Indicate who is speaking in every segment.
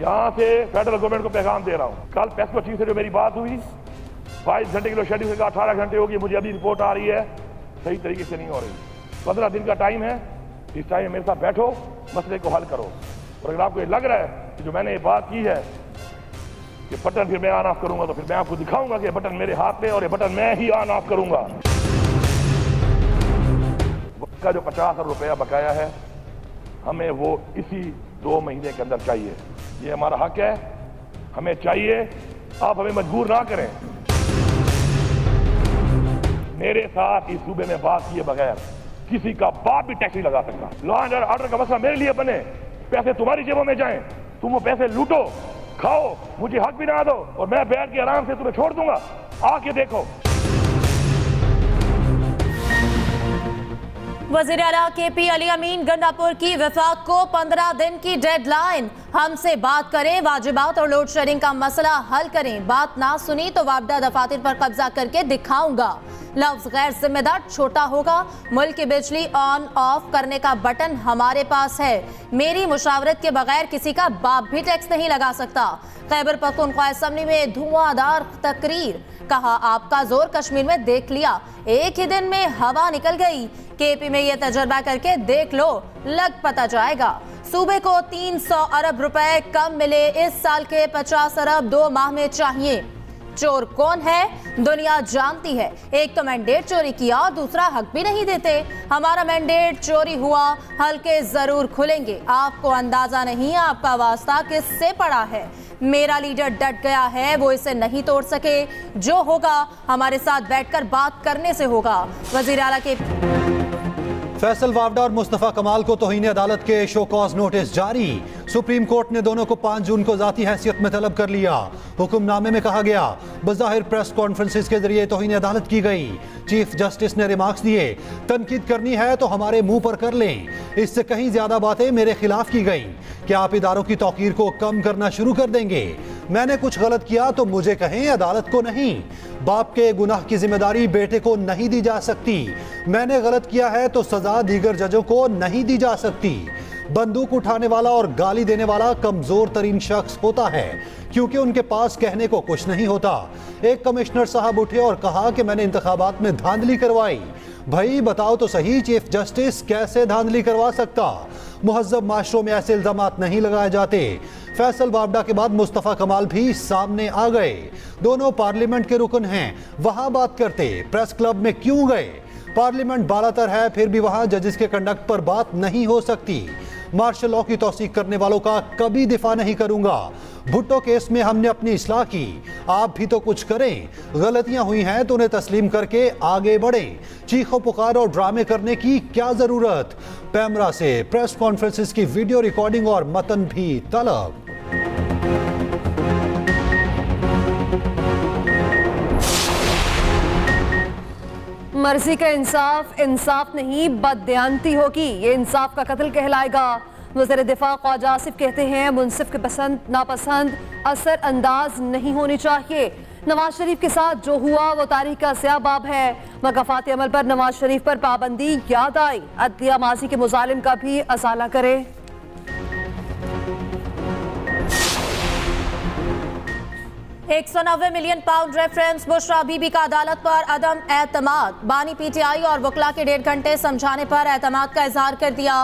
Speaker 1: यहाँ से federal government को पैगाम दे रहा हूँ, कल पेस्को चीफ से जो मेरी बात हुई 22 घंटे की शेड्यूल से 18 घंटे होगी, मुझे अभी रिपोर्ट आ रही है सही तरीके से नहीं हो रही। 15 दिन का टाइम है, इस टाइम मेरे साथ बैठो, मसले को हल करो। और अगर आपको ये लग रहा है कि जो मैंने ये बात की है कि बटन फिर मैं ऑन ऑफ करूंगा, तो फिर मैं आपको दिखाऊंगा कि बटन मेरे हाथ में और ये बटन मैं ही ऑन ऑफ करूंगा। उसका जो 50,000 रुपया बकाया है, हमें वो इसी 2 महीने के अंदर चाहिए। ये हमारा हक है, हमें चाहिए, आप हमें मजबूर ना करें। मेरे साथ इस सूबे में बात किए बगैर किसी का बाप भी टैक्स नहीं लगा सकता। लॉ एंड ऑर्डर का मसला मेरे लिए बने, पैसे तुम्हारी जेबों में जाएं, तुम वो पैसे लूटो, खाओ, मुझे हक भी ना दो और मैं बैठ के आराम से तुम्हें छोड़ दूंगा। आके देखो।
Speaker 2: वज़ीर आला KP अली अमीन गंडापुर की विफाक को 15 दिन की डेडलाइन, हमसे बात करें, वाजिबात और लोड शेडिंग का मसला हल करें, बात ना सुनी तो वापडा दफातर पर कब्जा करके दिखाऊंगा। लफ्ज गैर जिम्मेदार छोटा होगा, मुल्क की बिजली ऑन ऑफ करने का बटन हमारे पास है, मेरी मुशावरत के बगैर किसी का बाप भी टैक्स नहीं लगा सकता। खैबर पख्तूनख्वा असम्बली में धुआंधार तकरीर, कहा आपका जोर कश्मीर में देख लिया, एक ही दिन में हवा निकल गई। KP में यह तजर्बा करके देख लो, लग पता जाएगा। सूबे को 300 अरब रुपए कम मिले, इस साल के 50 अरब 2 माह में चाहिए। चोर कौन है दुनिया जानती है, एक तो मैंडेट चोरी किया और दूसरा हक भी नहीं देते। हमारा मैंडेट चोरी हुआ, हल्के जरूर खुलेंगे, आपको अंदाजा नहीं आपका वास्ता किससे पड़ा है। मेरा लीडर डट गया है, वो इसे नहीं तोड़ सके, जो होगा हमारे साथ बैठकर बात करने से होगा। वजीर आला के
Speaker 3: फैसल वावडा और मुस्तफ़ा कमाल को तौहीन अदालत के शो कॉज नोटिस जारी। सुप्रीम कोर्ट ने दोनों को 5 जून को जाती हैसियत में तलब कर लिया। हुक्मनामे में कहा गया बज़ाहिर प्रेस कॉन्फ्रेंसिस के जरिए तौहीन अदालत की गई। चीफ जस्टिस ने रिमार्क्स दिए, तनकीद करनी है तो हमारे मुंह पर कर लें, इससे कहीं ज्यादा बातें मेरे खिलाफ की गई। क्या आप इदारों की तौकीर को कम करना शुरू कर देंगे? मैंने कुछ गलत किया तो मुझे कहें, अदालत को नहीं। बाप के गुनाह की जिम्मेदारी बेटे को नहीं दी जा सकती। मैंने गलत किया है तो सजा दीगर जजों को नहीं दी जा सकती। बंदूक उठाने वाला और गाली देने वाला कमजोर तरीन शख्स होता है, क्योंकि उनके पास कहने को कुछ नहीं होता। एक कमिश्नर साहब उठे और कहा कि मैंने इंतखाबात में धांधली करवाई। भाई बताओ तो सही, चीफ जस्टिस कैसे धांधली करवा सकता? मुहज्जब माशरों में ऐसे इल्जामात नहीं लगाए जाते। फैसल वावडा के बाद मुस्तफ़ा कमाल भी सामने आ गए। दोनों पार्लियामेंट के रुकन हैं, वहां बात करते, प्रेस क्लब में क्यों गए? पार्लियामेंट बालातर है, फिर भी वहां जजेस के कंडक्ट पर बात नहीं हो सकती। मार्शल लॉ की तौसीक करने वालों का कभी दिफा नहीं करूंगा। भुट्टो केस में हमने अपनी इस्लाह की, आप भी तो कुछ करें। गलतियां हुई हैं तो उन्हें तस्लीम करके आगे बढ़ें। चीखो पुकार और ड्रामे करने की क्या जरूरत? पैमरा से प्रेस कॉन्फ्रेंसिस की वीडियो रिकॉर्डिंग और मतन भी तलब।
Speaker 4: मर्जी का इंसाफ इंसाफ नहीं, बददयानती होगी, ये इंसाफ का कत्ल कहलाएगा। वज़ीर दिफा ख्वाजा आसिफ कहते हैं मुनसिफ के पसंद नापसंद असर अंदाज नहीं होनी चाहिए। नवाज शरीफ के साथ जो हुआ वो तारीख का स्याह बाब है। वक़ाफ़ाती अमल पर नवाज शरीफ पर पाबंदी याद आई, अदलिया माजी के मुजालिम का भी असाला करे।
Speaker 2: £190 मिलियन रेफरेंस बुशरा बीबी का अदालत पर अदम एतमाद। बानी PTI और वकला के 1.5 घंटे समझाने पर एतमाद का इजहार कर दिया।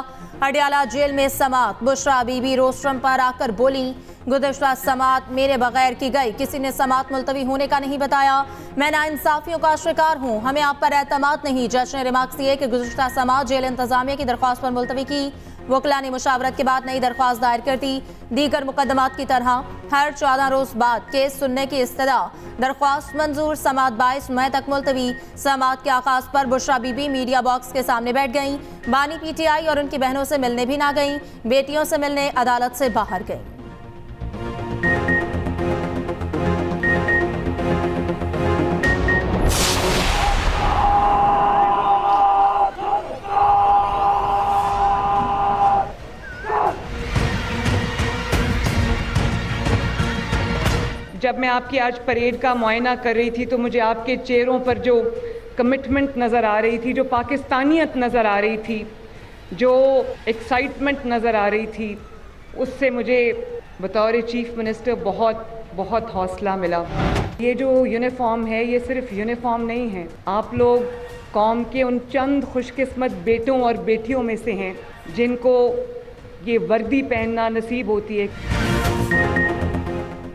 Speaker 2: अडियाला जेल में समात, बुशरा बीबी रोस्ट्रम पर आकर बोली, गुज़श्ता समात मेरे बगैर की गई, किसी ने समात मुलतवी होने का नहीं बताया, मैं नाइंसाफियों का शिकार हूँ, हमें आप पर एतमाद नहीं। जज ने रिमार्क्स दिए कि गुज़श्ता समात जेल इंतजामिया की दरख्वास्त पर मुलतवी की। वकला ने मुशावरत के बाद नई दरख्वास्त दायर कर दी। दीगर मुकदमात की तरह हर 14 रोज बाद केस सुनने की इस्तदा। दरख्वास्त मंजूर, समात 22 मई तक मुलतवी। समात के आगाज पर बुशरा बीबी मीडिया बॉक्स के सामने बैठ गईं। बानी PTI और उनकी बहनों से मिलने भी ना गईं, बेटियों से मिलने अदालत से बाहर गईं।
Speaker 5: जब मैं आपकी आज परेड का मुआयना कर रही थी तो मुझे आपके चेहरों पर जो कमिटमेंट नज़र आ रही थी, जो पाकिस्तानियत नज़र आ रही थी, जो एक्साइटमेंट नज़र आ रही थी, उससे मुझे बतौर चीफ मिनिस्टर बहुत बहुत हौसला मिला। ये जो यूनिफॉर्म है, ये सिर्फ यूनिफॉर्म नहीं है। आप लोग कौम के उन चंद खुशकिस्मत बेटों और बेटियों में से हैं जिनको ये वर्दी पहनना नसीब होती है।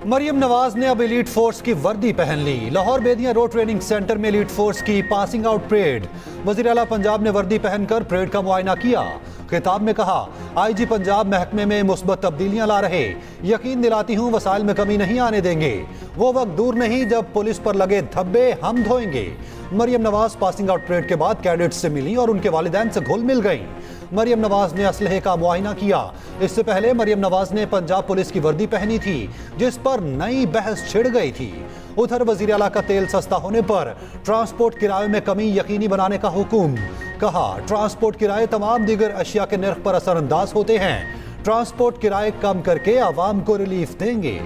Speaker 3: मरियम नवाज ने अब एलीट फोर्स की वर्दी पहन ली। लाहौर बेदिया रोड ट्रेनिंग सेंटर में एलीट फोर्स की पासिंग आउट परेड। वज़ीर आला पंजाब ने वर्दी पहनकर परेड का मुआयना किया। खिताब में कहा, आईजी पंजाब महकमे में मुस्बत तब्दीलियां ला रहे, यकीन दिलाती हूं वसाइल में कमी नहीं आने देंगे। वो वक्त दूर नहीं जब पुलिस पर लगे धब्बे हम धोएंगे। Maryam Nawaz passing out parade के बाद कैडेट्स से मिली और उनके वालिदैन से घुल मिल गईं। मरियम नवाज ने असलहे का मुआयना किया। इससे पहले मरियम नवाज ने पंजाब पुलिस की वर्दी पहनी थी, जिस पर नई बहस छिड़ गई थी। उधर वज़ीर आला का तेल सस्ता होने पर ट्रांसपोर्ट किराए में कमी यकीनी बनाने का हुक्म। कहा, ट्रांसपोर्ट किराए तमाम दीगर अशिया के नर्ख पर असरअंदाज होते हैं। ट्रांसपोर्ट किराए कम करके आवाम को रिलीफ देंगे।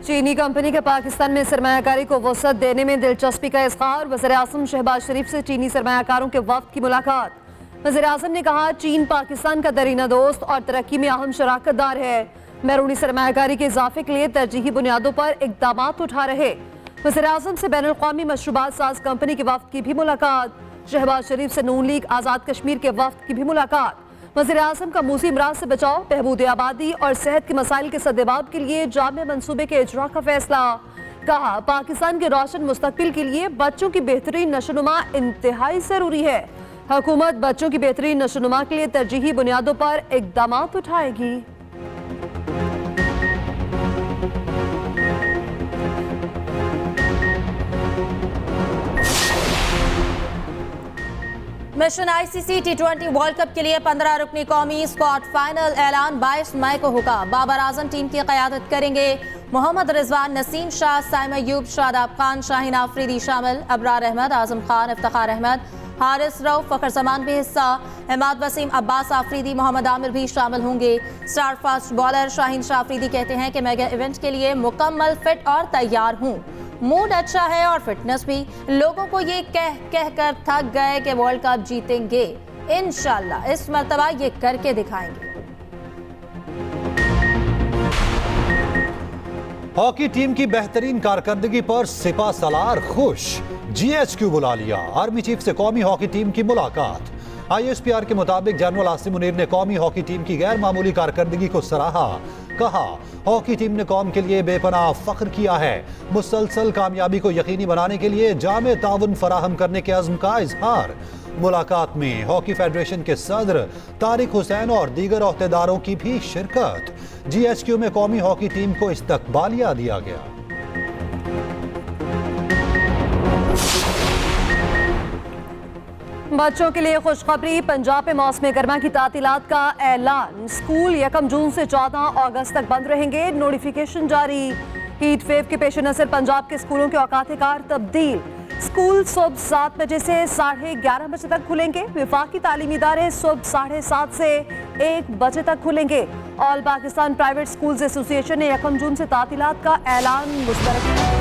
Speaker 4: चीनी कंपनी के पाकिस्तान में सरमायाकारी को वसअत देने में दिलचस्पी का इज़हार। वज़ीर आज़म शहबाज शरीफ से चीनी सरमायाकारों के वफ़द की मुलाकात। वज़ीर आज़म ने कहा, चीन पाकिस्तान का दरीना दोस्त और तरक्की में अहम शराकतदार है। बैरूनी सरमायाकारी के इजाफे के लिए तरजीही बुनियादों पर इक़दामात उठा रहे। वज़ीर आज़म से बैनुल अक़वामी मशरूबात साज कंपनी के वफ़द की भी मुलाकात। शहबाज शरीफ से नून लीग आज़ाद कश्मीर के वफ़द की भी मुलाकात। वज़ीर आज़म का मूसी अमराज से बचाव, बहबूद आबादी और सेहत के मसाइल के सद्देबाब के लिए जामे मंसूबे के इजरा का फैसला। कहा, पाकिस्तान के रोशन मुस्तकबिल के लिए बच्चों की बेहतरीन नशोनुमा इंतहाई ज़रूरी है। हुकूमत बच्चों की बेहतरीन नशोनुमा के लिए तरजीही बुनियादों पर इक़दामात उठाएगी।
Speaker 2: मिशन आईसीसी टी20 वर्ल्ड कप के लिए 15 रुकनी कौमी स्क्वाड फाइनल ऐलान 22 मई को होगा। बाबर आजम टीम की क़यादत करेंगे। मोहम्मद रिजवान, नसीम शाह, साइम अयूब, शादाब खान, शाहीन आफरीदी शामिल। अबरार अहमद, आजम खान, इफ्तिखार अहमद, हारिस रऊफ, फ़खर जमान भी हिस्सा। इमाद वसीम, अब्बास आफरीदी, मोहम्मद आमिर भी शामिल होंगे। Star fast bowler Shaheen Shah Afridi कहते हैं कि मेगा इवेंट के लिए मुकम्मल फिट और तैयार हूँ। मूड अच्छा है और फिटनेस भी। लोगों को ये कह कर थक गए कि वर्ल्ड कप जीतेंगे। इंशाल्लाह इस मर्तबा ये करके दिखाएंगे।
Speaker 3: हॉकी टीम की बेहतरीन कारकर्दगी पर सिपा सलार खुश। जीएचक्यू बुला लिया। आर्मी चीफ से कौमी हॉकी टीम की मुलाकात। आईएसपीआर के मुताबिक जनरल आसिम मुनीर ने कौमी हॉकी टीम की गैर मामूली कारकर्दगी को सराहा। कहा, हॉकी टीम ने कौम के लिए बेपनाह फख्र किया है। मुसलसल कामयाबी को यकीनी बनाने के लिए जामे ताउन फराहम करने के अज़्म का इजहार। मुलाकात में हॉकी फेडरेशन के सदर तारिक हुसैन और दीगर ओहदेदारों की भी शिरकत। जीएचक्यू में कौमी हॉकी टीम को इस्तकबालिया दिया गया।
Speaker 4: बच्चों के लिए खुशखबरी। पंजाब में मौसम गर्मा की तातीलात का ऐलान। स्कूल 1 जून से 14 अगस्त तक बंद रहेंगे। नोटिफिकेशन जारी। हीट वेव के पेश नज़र पंजाब के स्कूलों के औकात-ए-कार तब्दील। स्कूल सुबह 7 बजे से 11:30 बजे तक खुलेंगे। विफाकी तालीमी इदारे सुबह 7:30 से 1 बजे तक खुलेंगे। All Pakistan private schools association ने 1 जून से तातीलात का ऐलान मुस्तरद किया।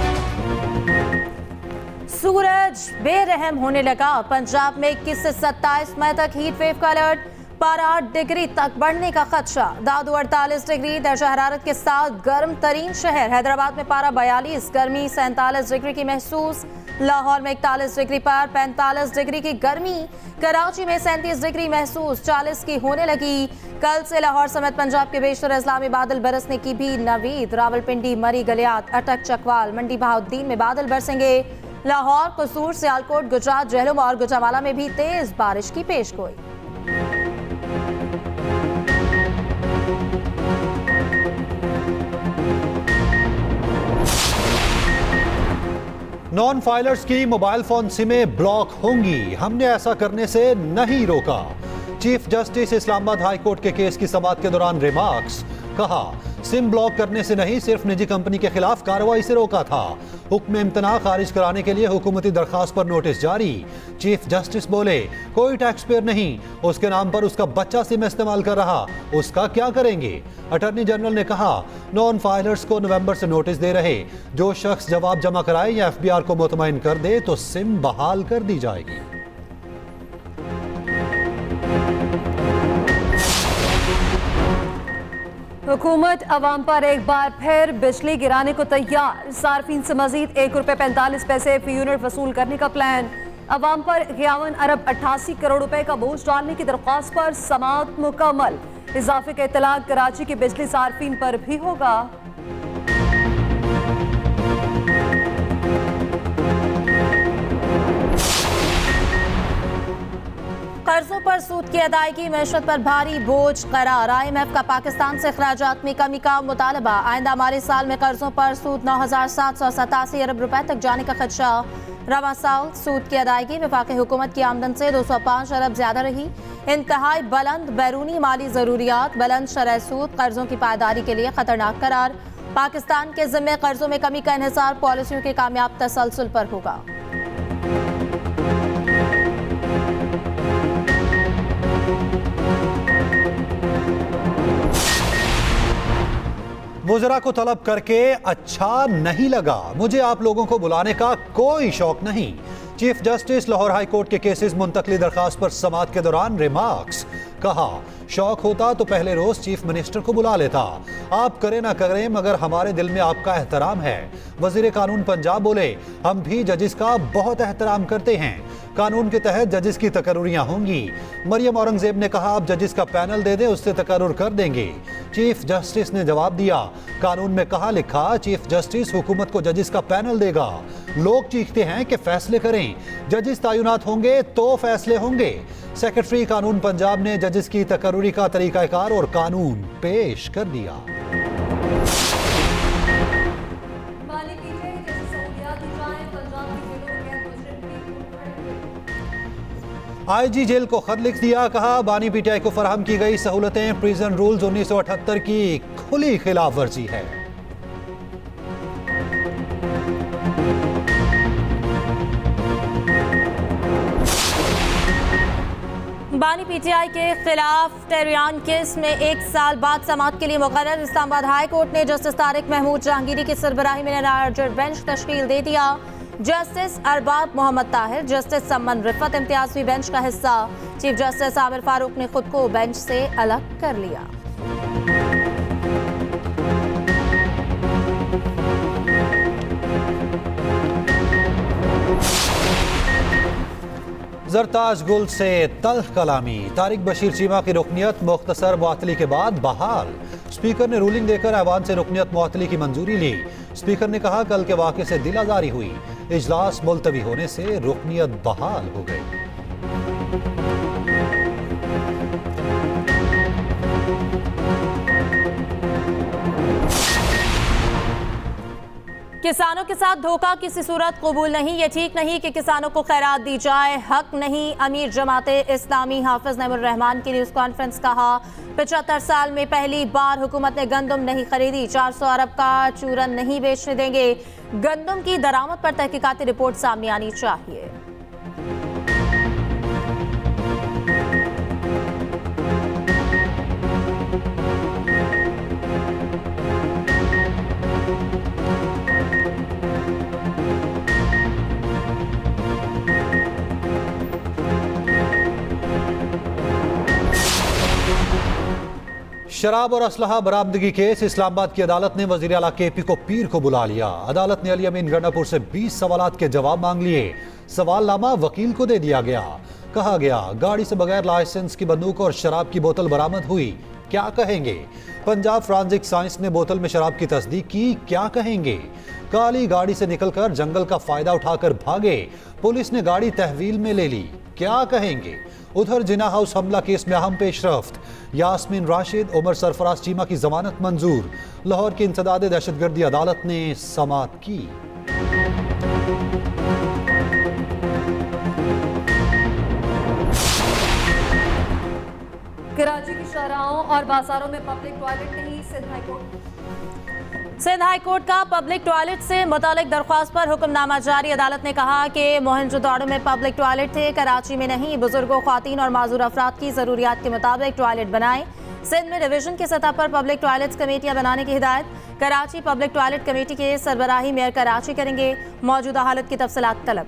Speaker 2: सूरज बेरहम होने लगा। पंजाब में 21 से 27 मई तक हीट वेव का अलर्ट। पारा 8 डिग्री तक बढ़ने का खदशा। दादू 48 डिग्री दर्जा हरारत के साथ गर्म तरीन शहर। हैदराबाद में पारा 42, गर्मी 47 डिग्री की महसूस। लाहौर में 41 डिग्री पर 45 डिग्री की गर्मी। कराची में 37 डिग्री महसूस, 40 की होने लगी। कल से लाहौर समेत पंजाब के बेशतर अजला में बादल बरसने की भी नवीद। रावलपिंडी, मरी, गलियात, अटक, चकवाल, मंडी बहाउद्दीन में बादल बरसेंगे। लाहौर, कसूर, सियालकोट, गुजरात, जहलम और गुजरावाला में भी तेज बारिश की पेशगोई।
Speaker 3: नॉन फाइलर्स की मोबाइल फोन सिमें ब्लॉक होंगी। हमने ऐसा करने से नहीं रोका। Chief justice Islamabad high court के केस की समाअत के दौरान रिमार्क्स। कहा, सिम ब्लॉक करने से नहीं, सिर्फ निजी कंपनी के खिलाफ कार्रवाई से रोका था। हुक्म इम्तना खारिज कराने के लिए हुकूमती दरखास्त पर नोटिस जारी। चीफ जस्टिस बोले, कोई टैक्स पेयर नहीं, उसके नाम पर उसका बच्चा सिम इस्तेमाल कर रहा, उसका क्या करेंगे। अटॉर्नी जनरल ने कहा, नॉन फाइलर्स को नवंबर से नोटिस दे रहे, जो शख्स जवाब जमा कराए या एफबीआर को मुतमईन कर दे तो सिम बहाल कर दी जाएगी।
Speaker 4: हुकूमत अवाम पर एक बार फिर बिजली गिराने को तैयार। सार्फिन से मजीद ₹1.45 फी यूनिट वसूल करने का प्लान। अवाम पर 51 अरब 88 करोड़ रुपए का बोझ डालने की दरख्वास्त पर समाअत मुकम्मल। इजाफे का इतलाक कराची के बिजली सार्फिन पर भी होगा।
Speaker 2: कर्जों पर सूद की अदायगी मैशत पर भारी बोझ करार। IMF का पाकिस्तान से अखराजात में कमी का मुतालबा। आइंदा माली साल में कर्जों पर सूद 9,787 अरब रुपए तक जाने का खदशा। रवा साल सूद की अदायगी वफाकी हुकूमत की आमदन से 205 अरब ज्यादा रही। इंतहाई बुलंद बैरूनी माली जरूरियात, बुलंद शरह सूद कर्जों की पायदारी के लिए खतरनाक करार। पाकिस्तान के जिम्मे कर्जों में कमी का इन्हिसार पॉलिसियों के कामयाब तसलसल पर होगा।
Speaker 3: वज़रा को तलब करके अच्छा नहीं लगा, मुझे आप लोगों को बुलाने का कोई शौक नहीं। Chief justice Lahore high court के केसेस मुंतकली दरखास्त पर समाअत के दौरान रिमार्क्स। कहा, शौक होता तो पहले रोज चीफ मिनिस्टर को बुला लेता। आप करें ना करें मगर हमारे दिल में आपका एहतराम है। वजीर कानून पंजाब बोले, हम भी जजिस का बहुत एहतराम करते हैं। कानून के तहत जजिस की तकर्रुरियां होंगी। मरियम औरंगजेब ने कहा, आप जजिस का पैनल दे दें, उससे तकर्रुर कर देंगे। चीफ जस्टिस ने जवाब दिया, कानून में कहा लिखा चीफ जस्टिस हुकूमत को जजिस का पैनल देगा। लोग चीखते हैं कि फैसले करें, जजिस तैनात होंगे तो फैसले होंगे। सेक्रेटरी कानून पंजाब ने जजिस की तकर्रुरी का तरीकाकार और कानून पेश कर दिया। IG जेल को खत लिख दिया, कहा बानी पीटीआई को फराहम की गई सहूलतें प्रिजन रूल्स 1978 की खुली खिलाफ वर्जी है।
Speaker 2: बानी पीटीआई के खिलाफ टेरियान केस में 1 साल बाद समाअत के लिए मुकर्रर। इस्लामाबाद हाई कोर्ट ने जस्टिस तारिक महमूद जहांगीरी की सरबराही में लार्जर बेंच तश्कील दे दिया। जस्टिस अरबाब मोहम्मद ताहिर, जस्टिस सम्मन रिफत इम्तियाज भी बेंच का हिस्सा। चीफ जस्टिस आमिर फारूक ने खुद को बेंच से अलग कर लिया।
Speaker 3: जरताज गुल से तल्ख कलामी, तारिक बशीर चीमा की रुकनियत मुख्तसर मुअत्तली के बाद बहाल। स्पीकर ने रूलिंग देकर ऐवान से रुकनियत मुअत्तली की मंजूरी ली। स्पीकर ने कहा, कल के वाक़े से दिल आज़ारी हुई, इजलास मुलतवी होने से रुकनियत बहाल हो गई।
Speaker 2: किसानों के साथ धोखा किसी सूरत कबूल नहीं। ये ठीक नहीं कि किसानों को खैरात दी जाए, हक नहीं। अमीर जमाते इस्लामी हाफिज नईमुर रहमान की न्यूज़ कॉन्फ्रेंस। कहा, 75 साल में पहली बार हुकूमत ने गंदम नहीं खरीदी, 400 अरब का चूरन नहीं बेचने देंगे। गंदम की दरामद पर तहकीकाती रिपोर्ट सामने आनी चाहिए।
Speaker 3: शराब और असलहा बरामदगी केस, इस्लामाबाद की अदालत ने वजीर आला KP को पीर को बुला लिया। अदालत ने अली अमीन गंडापुर से 20 सवालात के जवाब मांग लिए। सवालनामा वकील को दे दिया गया। कहा गया, गाड़ी से बगैर लाइसेंस की बंदूक और शराब की बोतल बरामद हुई, क्या कहेंगे। पंजाब फॉरेंसिक साइंस ने बोतल में शराब की तस्दीक की, क्या कहेंगे। काली गाड़ी से निकलकर जंगल का फायदा उठाकर भागे, पुलिस ने गाड़ी तहवील में ले ली, क्या कहेंगे। उधर जिना हाउस हमला केस में अहम पेशरफ्त, यास्मीन राशिद, उमर सरफराज चीमा की जमानत मंजूर। लाहौर की इंसदाद दहशतगर्दी अदालत ने समाअत की।
Speaker 4: कराची की शाहराहों और बाजारों में पब्लिक टॉयलेट नहीं,
Speaker 2: सिंध हाई कोर्ट का पब्लिक टॉयलेट से मुतालिक दरख्वास्त पर हुक्मनामा जारी। अदालत ने कहा कि मोहनजोदड़ो में पब्लिक टॉयलेट थे, कराची में नहीं। बुजुर्गों, ख्वातीन और माजूर अफराद की जरूरियात के मुताबिक टॉयलेट बनाए। सिंध में डिवीजन की सतह पर पब्लिक टॉयलेट्स कमेटियां बनाने की हिदायत। कराची पब्लिक टॉयलेट कमेटी के सरबराही मेयर कराची करेंगे। मौजूदा हालत की तफसीलात तलब।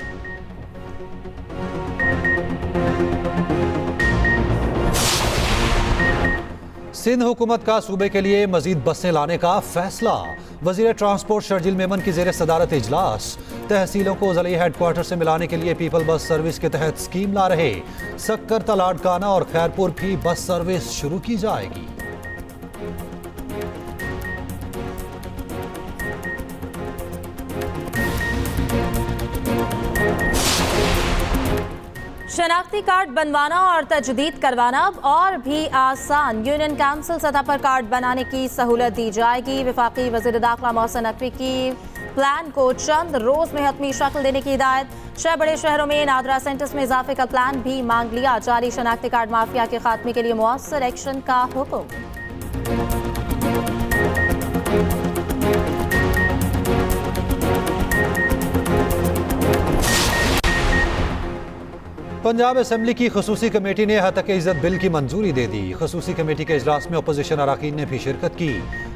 Speaker 3: सिंध हुकूमत का सूबे के लिए मजीद बसें लाने का फैसला। वजीर ट्रांसपोर्ट शर्जील मेमन की जेर सदारत इजलास। तहसीलों को ज़िले हेडक्वार्टर से मिलाने के लिए पीपल बस सर्विस के तहत स्कीम ला रहे। सक्कर, तलाडकाना और खैरपुर भी बस सर्विस शुरू की जाएगी।
Speaker 2: शनाख्ती कार्ड बनवाना और तजदीद करवाना अब और भी आसान। यूनियन काउंसिल सतह पर कार्ड बनाने की सहूलत दी जाएगी। वफाकी वज़ीर दाखिला मोहसिन नकवी की प्लान को चंद रोज में हतमी शक्ल देने की हिदायत। 6 बड़े शहरों में नादरा सेंटर्स में इजाफे का प्लान भी मांग लिया। जारी शनाख्ती कार्ड माफिया के खात्मे के लिए मुअस्सर एक्शन का हुक्म।
Speaker 3: पंजाब असेंबली की खसूसी कमेटी ने हतक इज्जत बिल की मंजूरी दे दी। खसूसी कमेटी के इजलास में अपोजिशन अरकान ने भी शिरकत की।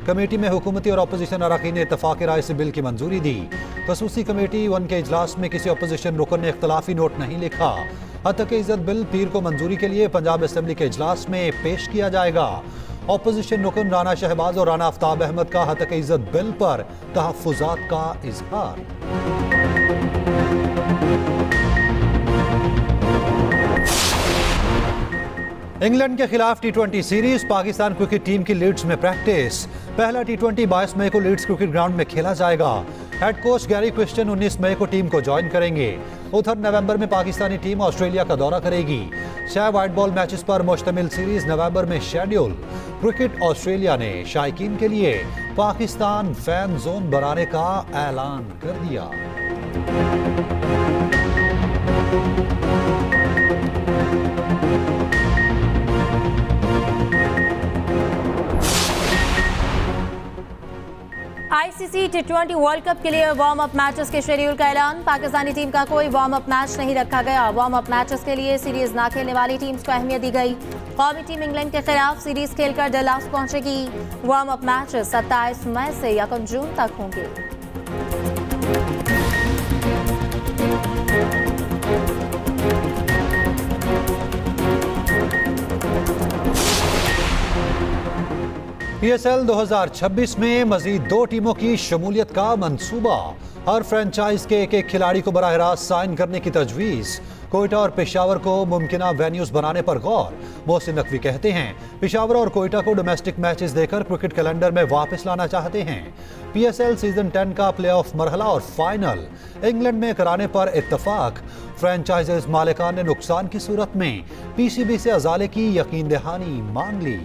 Speaker 3: कमेटी में हुकूमती और अपोजिशन अरकान ने इत्तफाक़ राय से बिल की मंजूरी दी। खसूसी कमेटी 1 के इजलास में किसी अपोजिशन रुकन ने इख्तलाफी नोट नहीं लिखा। हतक इज्जत बिल पीर को मंजूरी के लिए पंजाब असेंबली के इजलास में पेश किया जाएगा। अपोजिशन रुकन राना शहबाज और राना आफ्ताब अहमद का हतक इज्जत बिल पर तहफ़्फ़ुज़ात का इजहार। इंग्लैंड के खिलाफ T20 series. Pakistan cricket team की लीड्स में प्रैक्टिस। पहला T20 22 मई को लीड्स क्रिकेट ग्राउंड में खेला जाएगा। हेड कोच गैरी क्रिस्टियन 19 मई को टीम को ज्वाइन करेंगे। उधर नवंबर में पाकिस्तानी टीम ऑस्ट्रेलिया का दौरा करेगी। 6 वाइट बॉल मैचेस पर मुश्तमिल सीरीज नवंबर में शेड्यूल। क्रिकेट ऑस्ट्रेलिया ने शायकीन के लिए पाकिस्तान फैन जोन बनाने का ऐलान कर दिया।
Speaker 2: ICC T20 वर्ल्ड कप के लिए वार्म अप मैचेस के शेड्यूल का ऐलान। पाकिस्तानी टीम का कोई वार्म अप मैच नहीं रखा गया। वार्म अप मैचेस के लिए सीरीज ना खेलने वाली टीम्स को अहमियत दी गई। कौमी टीम इंग्लैंड के खिलाफ सीरीज खेलकर डलास पहुंचेगी। वार्म अप मैचेस 27 मई से 1 जून तक होंगे।
Speaker 3: PSL 2026 में मजीद 2 टीमों की शमूलियत का मंसूबा। हर फ्रेंचाइज के एक खिलाड़ी को बराह रास्त साइन करने की तजवीज़। कोयटा और पेशावर को मुमकिना वेन्यूज बनाने पर गौर। मोहसिन नकवी कहते हैं पेशावर और कोयटा को डोमेस्टिक मैचेस देकर क्रिकेट कैलेंडर में वापस लाना चाहते हैं। PSL सीजन 10 का प्लेऑफ मरहला और फाइनल इंग्लैंड में कराने पर इत्तफाक। फ्रेंचाइजेज मालिकान ने नुकसान की सूरत में PCB से अजाले की यकीन दहानी मांग ली।